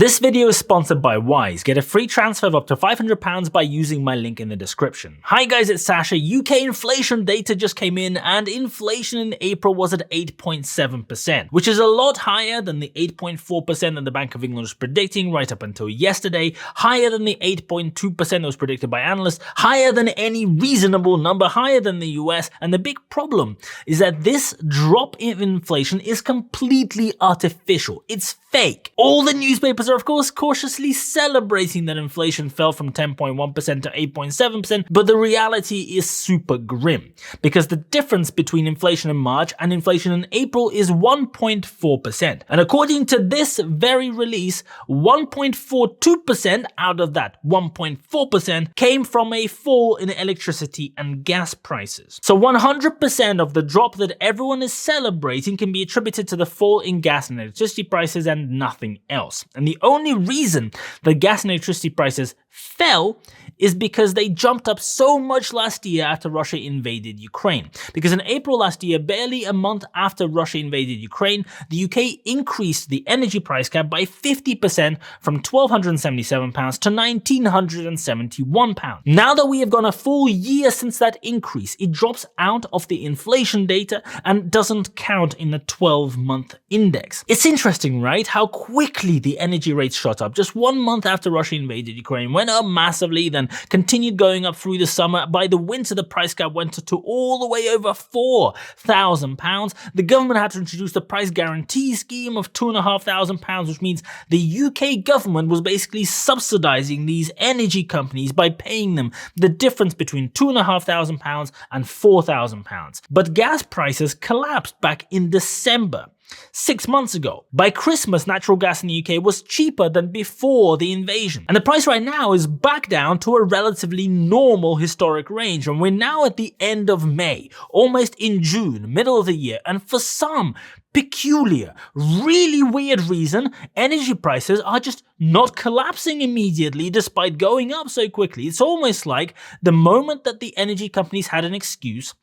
This video is sponsored by Wise. Get a free transfer of up to £500 by using my link in the description. Hi guys, it's Sasha. UK inflation data just came in and inflation in April was at 8.7%, which is a lot higher than the 8.4% that the Bank of England was predicting right up until yesterday, higher than the 8.2% that was predicted by analysts, higher than any reasonable number, higher than the US, and the big problem is that this drop in inflation is completely artificial. It's fake. All the newspapers are of course cautiously celebrating that inflation fell from 10.1% to 8.7%, but the reality is super grim because the difference between inflation in March and inflation in April is 1.4%. And according to this very release, 1.42% out of that 1.4% came from a fall in electricity and gas prices. So 100% of the drop that everyone is celebrating can be attributed to the fall in gas and electricity prices and nothing else. And the only reason the gas and electricity prices fell is because they jumped up so much last year after Russia invaded Ukraine. Because in April last year, barely a month after Russia invaded Ukraine, the UK increased the energy price cap by 50% from £1,277 to £1,971. Now that we have gone a full year since that increase, it drops out of the inflation data and doesn't count in the 12-month index. It's interesting, right? How quickly the energy rates shot up. Just 1 month after Russia invaded Ukraine, went up massively, then continued going up through the summer. By the winter, the price cap went to all the way over £4,000. The government had to introduce the price guarantee scheme of £2,500, which means the UK government was basically subsidizing these energy companies by paying them the difference between £2,500 and £4,000. But gas prices collapsed back in December. 6 months ago. By Christmas, natural gas in the UK was cheaper than before the invasion. And the price right now is back down to a relatively normal historic range. And we're now at the end of May, almost in June, middle of the year. And for some peculiar, really weird reason, energy prices are just not collapsing immediately despite going up so quickly. It's almost like the moment that the energy companies had an excuse,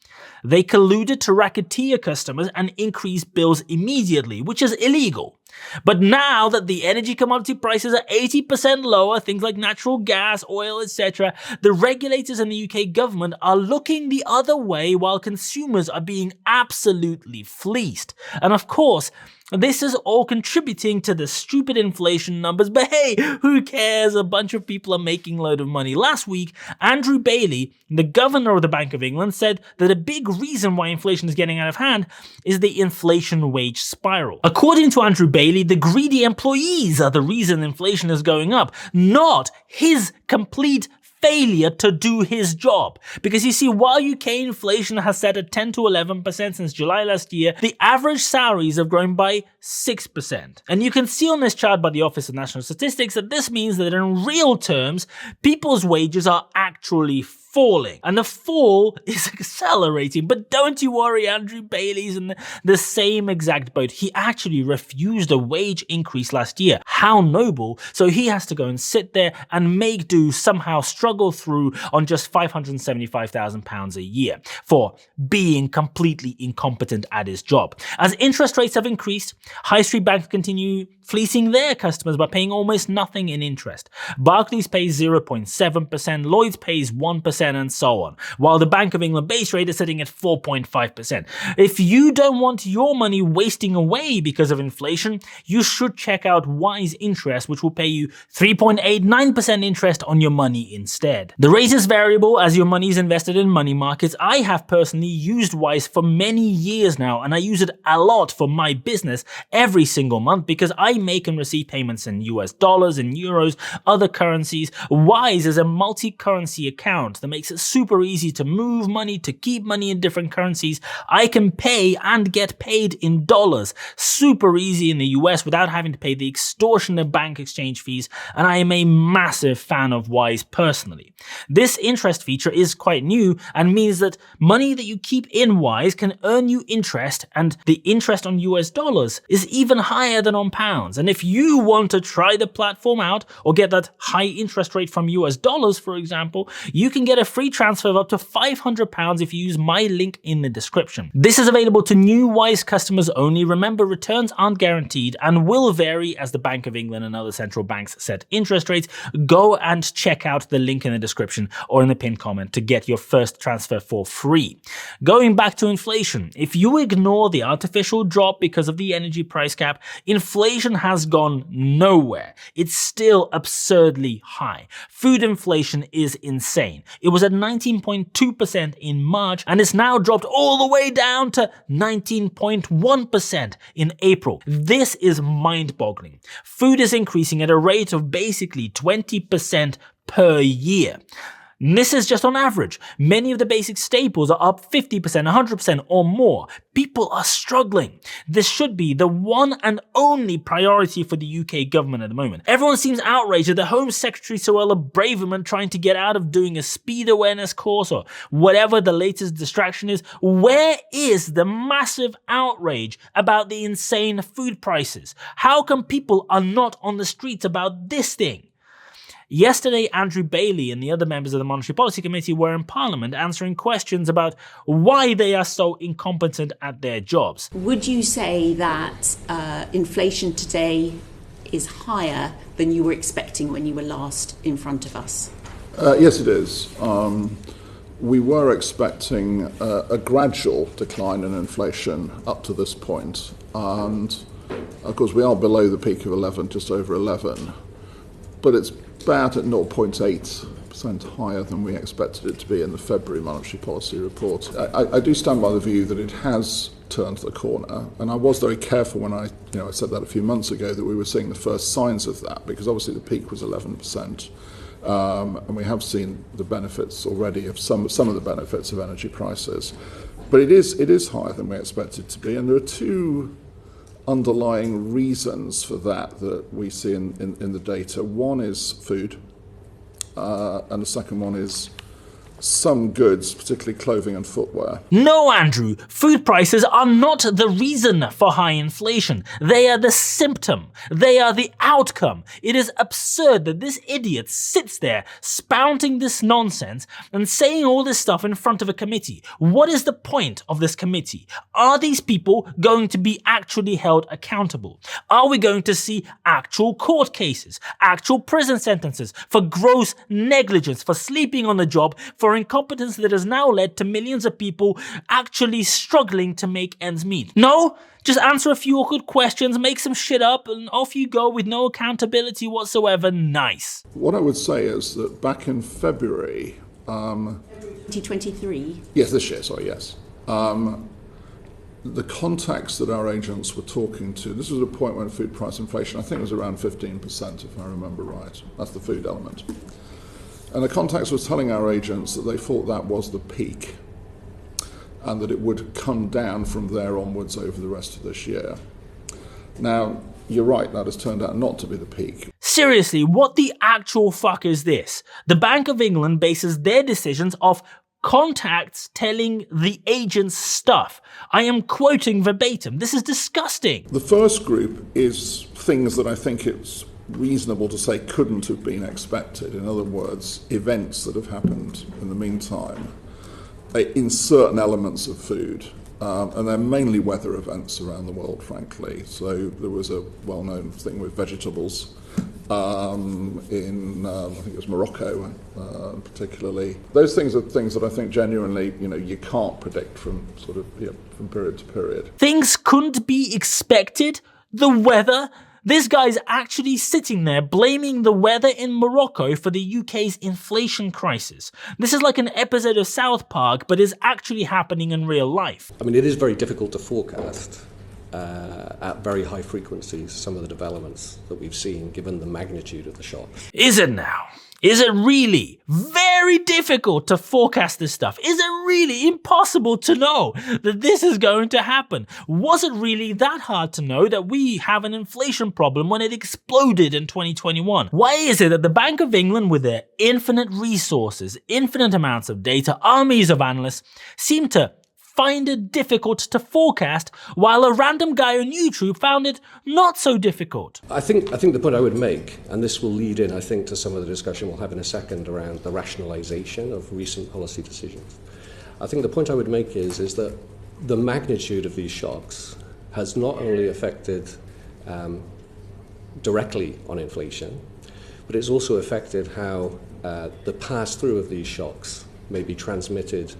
they colluded to racketeer customers and increase bills immediately, which is illegal. But now that the energy commodity prices are 80% lower, things like natural gas, oil, etc., the regulators and the UK government are looking the other way while consumers are being absolutely fleeced. And of course, this is all contributing to the stupid inflation numbers, but hey, who cares? A bunch of people are making a load of money. Last week, Andrew Bailey, the governor of the Bank of England, said that a big reason why inflation is getting out of hand is the inflation wage spiral. According to Andrew Bailey, the greedy employees are the reason inflation is going up, not his complete failure to do his job. Because you see, while UK inflation has set at 10 to 11% since July last year, the average salaries have grown by 6%. And you can see on this chart by the Office of National Statistics that this means that in real terms, people's wages are actually falling. And the fall is accelerating. But don't you worry, Andrew Bailey's in the same exact boat. He actually refused a wage increase last year. How noble. So he has to go and sit there and make do, somehow struggle through on just £575,000 a year for being completely incompetent at his job. As interest rates have increased, high street banks continue fleecing their customers by paying almost nothing in interest. Barclays pays 0.7%, Lloyds pays 1%, and so on, while the Bank of England base rate is sitting at 4.5%. If you don't want your money wasting away because of inflation, you should check out Wise Interest, which will pay you 3.89% interest on your money instead. The rate is variable as your money is invested in money markets. I have personally used Wise for many years now, and I use it a lot for my business every single month because I make and receive payments in US dollars, in euros, other currencies. Wise is a multi-currency account that makes it super easy to move money, to keep money in different currencies. I can pay and get paid in dollars. Super easy in the US without having to pay the extortionate bank exchange fees, and I am a massive fan of Wise personally. personally. This interest feature is quite new and means that money that you keep in Wise can earn you interest, and the interest on US dollars is even higher than on pounds. And if you want to try the platform out or get that high interest rate from US dollars, for example, you can get a free transfer of up to £500 if you use my link in the description. This is available to new Wise customers only. Remember, returns aren't guaranteed and will vary as the Bank of England and other central banks set interest rates. Go and check out the link in the description or in the pinned comment to get your first transfer for free. Going back to inflation, if you ignore the artificial drop because of the energy price cap, inflation has gone nowhere. It's still absurdly high. Food inflation is insane. It was at 19.2% in March and it's now dropped all the way down to 19.1% in April. This is mind-boggling. Food is increasing at a rate of basically 20% per year. And this is just on average. Many of the basic staples are up 50%, 100% or more. People are struggling. This should be the one and only priority for the UK government at the moment. Everyone seems outraged at the Home Secretary Suella Braverman trying to get out of doing a speed awareness course or whatever the latest distraction is. Where is the massive outrage about the insane food prices? How come people are not on the streets about this thing? Yesterday, Andrew Bailey and the other members of the Monetary Policy Committee were in Parliament answering questions about why they are so incompetent at their jobs. Would you say that inflation today is higher than you were expecting when you were last in front of us? Yes, it is. We were expecting a gradual decline in inflation up to this point, and of course we are below the peak of 11, just over 11, but it's about at 0.8% higher than we expected it to be in the February monetary policy report. I do stand by the view that it has turned the corner, and I was very careful when I said that a few months ago that we were seeing the first signs of that, because obviously the peak was 11%, and we have seen the benefits already of some of the benefits of energy prices, but it is higher than we expected it to be, and there are two underlying reasons for that we see in the data. One is food, and the second one is some goods, particularly clothing and footwear. No, Andrew, food prices are not the reason for high inflation. They are the symptom. They are the outcome. It is absurd that this idiot sits there spouting this nonsense and saying all this stuff in front of a committee. What is the point of this committee? Are these people going to be actually held accountable? Are we going to see actual court cases, actual prison sentences for gross negligence, for sleeping on the job, for incompetence that has now led to millions of people actually struggling to make ends meet? No? Just answer a few awkward questions, make some shit up, and off you go with no accountability whatsoever. Nice. What I would say is that back in February... 2023? Yes, this year, sorry, yes. The contacts that our agents were talking to, this was a point when food price inflation, I think, was around 15%, if I remember right. That's the food element. And the contacts were telling our agents that they thought that was the peak and that it would come down from there onwards over the rest of this year. Now, you're right, that has turned out not to be the peak. Seriously, what the actual fuck is this? The Bank of England bases their decisions off contacts telling the agents stuff. I am quoting verbatim. This is disgusting. The first group is things that I think it's reasonable to say couldn't have been expected. In other words, events that have happened in the meantime in certain elements of food, and they're mainly weather events around the world, frankly. So there was a well-known thing with vegetables in I think it was Morocco, particularly. Those things are things that I think genuinely, you can't predict from from period to period. Things couldn't be expected. The weather. This guy's actually sitting there blaming the weather in Morocco for the UK's inflation crisis. This is like an episode of South Park, but is actually happening in real life. I mean, it is very difficult to forecast at very high frequencies some of the developments that we've seen, given the magnitude of the shock. Is it now? Is it really very difficult to forecast this stuff? Is it really impossible to know that this is going to happen? Was it really that hard to know that we have an inflation problem when it exploded in 2021? Why is it that the Bank of England, with their infinite resources, infinite amounts of data, armies of analysts, seem to find it difficult to forecast, while a random guy on YouTube found it not so difficult? I think the point I would make, and this will lead in, I think, to some of the discussion we'll have in a second around the rationalization of recent policy decisions. I think the point I would make is that the magnitude of these shocks has not only affected directly on inflation, but it's also affected how the pass-through of these shocks may be transmitted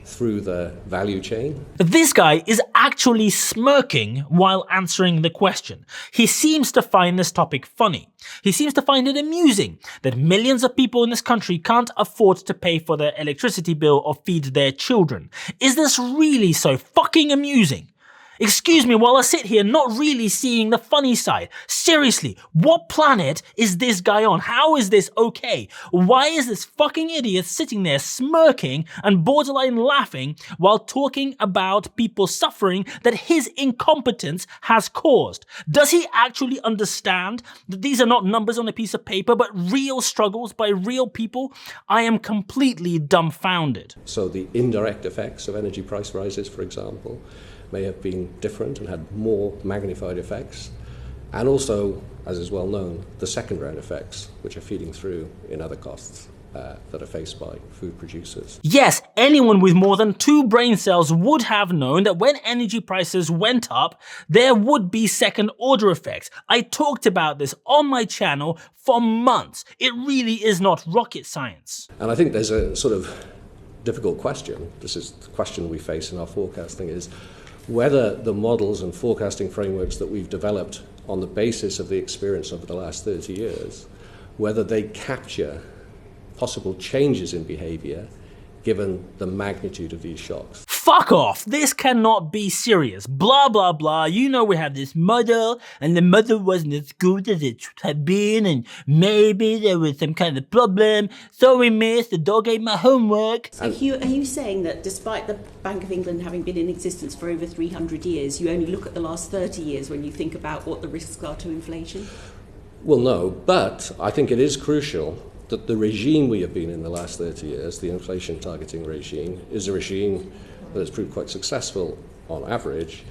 through the value chain. This guy is actually smirking while answering the question. He seems to find this topic funny. He seems to find it amusing that millions of people in this country can't afford to pay for their electricity bill or feed their children. Is this really so fucking amusing? Excuse me while I sit here not really seeing the funny side. Seriously, what planet is this guy on? How is this okay? Why is this fucking idiot sitting there smirking and borderline laughing while talking about people suffering that his incompetence has caused? Does he actually understand that these are not numbers on a piece of paper but real struggles by real people? I am completely dumbfounded. So the indirect effects of energy price rises, for example, may have been different and had more magnified effects, and also, as is well known, the second round effects, which are feeding through in other costs that are faced by food producers. Yes, anyone with more than 2 brain cells would have known that when energy prices went up, there would be second order effects. I talked about this on my channel for months. It really is not rocket science. And I think there's a sort of difficult question. This is the question we face in our forecasting, is whether the models and forecasting frameworks that we've developed on the basis of the experience over the last 30 years, whether they capture possible changes in behavior given the magnitude of these shocks. Fuck off! This cannot be serious. Blah blah blah. You know we have this model, and the model wasn't as good as it should have been, and maybe there was some kind of problem. Sorry, miss, the dog ate my homework. So Hugh, are you saying that despite the Bank of England having been in existence for over 300 years, you only look at the last 30 years when you think about what the risks are to inflation? Well, no, but I think it is crucial that the regime we have been in the last 30 years, the inflation targeting regime, is a regime that has proved quite successful on average,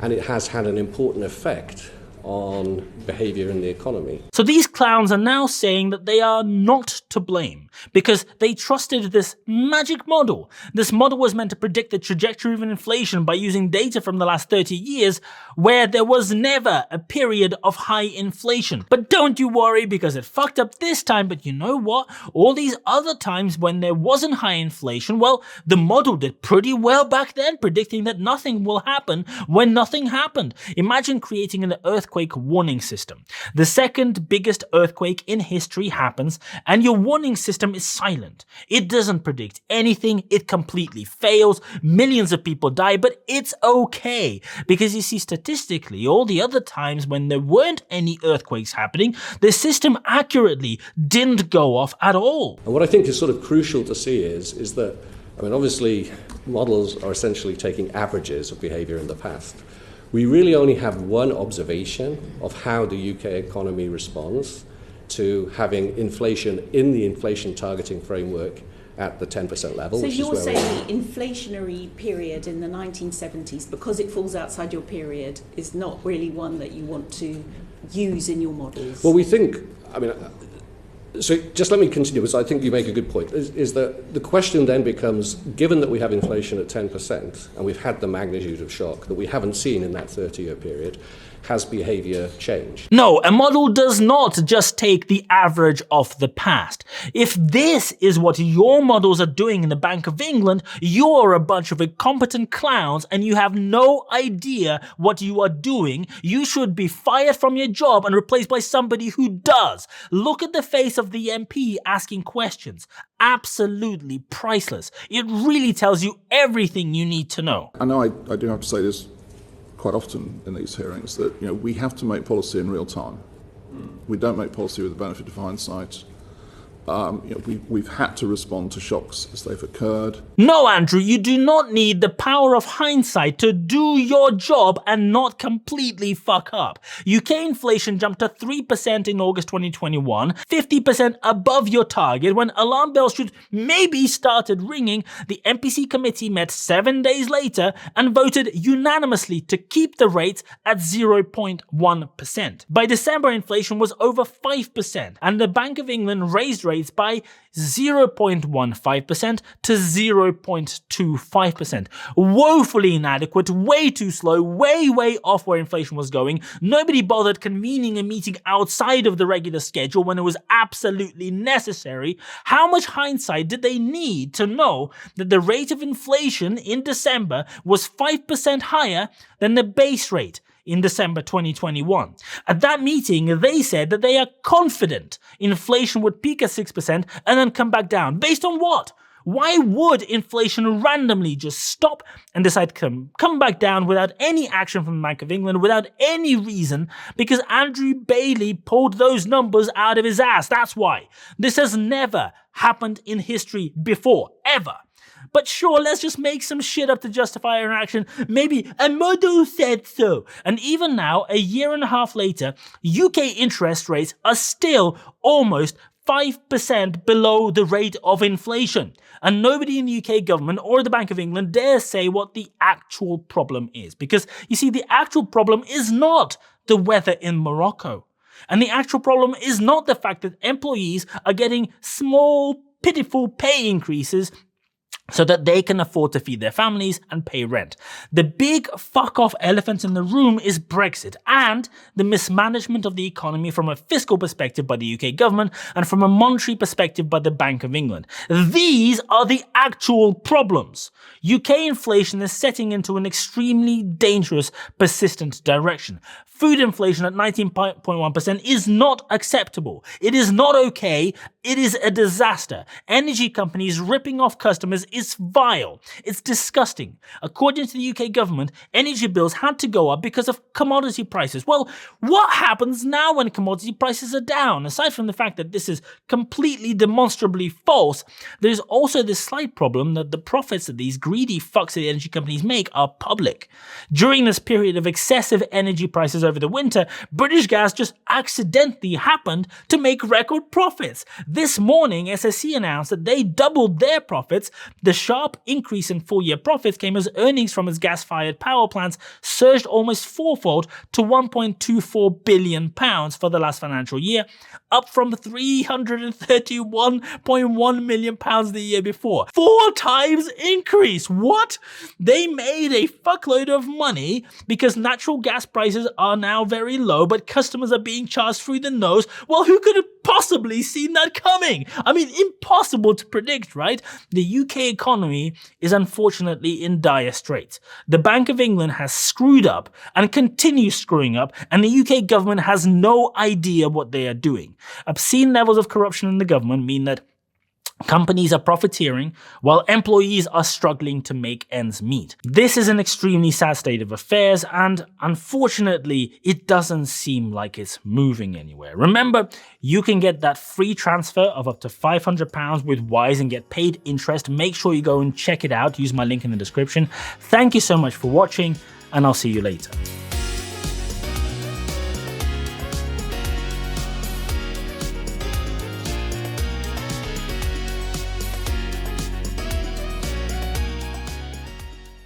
and it has had an important effect on behavior in the economy. So these clowns are now saying that they are not to blame because they trusted this magic model. This model was meant to predict the trajectory of inflation by using data from the last 30 years where there was never a period of high inflation. But don't you worry, because it fucked up this time. But you know what? All these other times when there wasn't high inflation, well, the model did pretty well back then, predicting that nothing will happen when nothing happened. Imagine creating an earthquake warning system. The second biggest earthquake in history happens and your warning system is silent. It doesn't predict anything. It completely fails. Millions of people die, but it's okay. Because you see, statistically, all the other times when there weren't any earthquakes happening, the system accurately didn't go off at all. And what I think is sort of crucial to see is that, I mean, obviously models are essentially taking averages of behavior in the past. We really only have one observation of how the UK economy responds to having inflation in the inflation targeting framework at the 10% level. So you're saying the inflationary period in the 1970s, because it falls outside your period, is not really one that you want to use in your models? Well, we think, I mean, so just let me continue, because I think you make a good point, is that the question then becomes, given that we have inflation at 10% and we've had the magnitude of shock that we haven't seen in that 30-year period, has behavior changed? No, a model does not just take the average of the past. If this is what your models are doing in the Bank of England, you're a bunch of incompetent clowns and you have no idea what you are doing. You should be fired from your job and replaced by somebody who does. Look at the face of the MP asking questions. Absolutely priceless. It really tells you everything you need to know. I know I do have to say this quite often in these hearings, that we have to make policy in real time. We don't make policy with the benefit of hindsight. We've had to respond to shocks as they've occurred. No, Andrew, you do not need the power of hindsight to do your job and not completely fuck up. UK inflation jumped to 3% in August 2021, 50% above your target. When alarm bells should maybe started ringing, the MPC committee met 7 days later and voted unanimously to keep the rates at 0.1%. By December, inflation was over 5%, and the Bank of England raised rates by 0.15% to 0.25%. Woefully inadequate, way too slow, way off where inflation was going. Nobody bothered convening a meeting outside of the regular schedule when it was absolutely necessary. How much hindsight did they need to know that the rate of inflation in December was 5% higher than the base rate in December 2021. At that meeting, they said that they are confident inflation would peak at 6% and then come back down. Based on what? Why would inflation randomly just stop and decide to come back down without any action from the Bank of England, without any reason? Because Andrew Bailey pulled those numbers out of his ass. That's why. This has never happened in history before, ever. But sure, let's just make some shit up to justify our action. Maybe a model said so. And even now, a year and a half later, UK interest rates are still almost 5% below the rate of inflation. And nobody in the UK government or the Bank of England dares say what the actual problem is. Because, you see, the actual problem is not the weather in Morocco. And the actual problem is not the fact that employees are getting small, pitiful pay increases so that they can afford to feed their families and pay rent. The big fuck-off elephant in the room is Brexit and the mismanagement of the economy from a fiscal perspective by the UK government and from a monetary perspective by the Bank of England. These are the actual problems. UK inflation is setting into an extremely dangerous, persistent direction. Food inflation at 19.1% is not acceptable. It is not okay. It is a disaster. Energy companies ripping off customers is vile. It's disgusting. According to the UK government, energy bills had to go up because of commodity prices. Well, what happens now when commodity prices are down? Aside from the fact that this is completely demonstrably false, there's also this slight problem that the profits that these greedy fucks at the energy companies make are public. During this period of excessive energy prices over the winter, British Gas just accidentally happened to make record profits. This morning, SSE announced that they doubled their profits. The sharp increase in full-year profits came as earnings from its gas-fired power plants surged almost fourfold to £1.24 billion for the last financial year, up from £331.1 million the year before. 4 times increase! What? They made a fuckload of money because natural gas prices are now very low, but customers are being charged through the nose. Well, who could have possibly seen that coming? I mean, impossible to predict, right? The UK economy is unfortunately in dire straits. The Bank of England has screwed up and continues screwing up, and the UK government has no idea what they are doing. Obscene levels of corruption in the government mean that companies are profiteering while employees are struggling to make ends meet. This is an extremely sad state of affairs, and unfortunately, it doesn't seem like it's moving anywhere. Remember, you can get that free transfer of up to £500 with Wise and get paid interest. Make sure you go and check it out. Use my link in the description. Thank you so much for watching, and I'll see you later.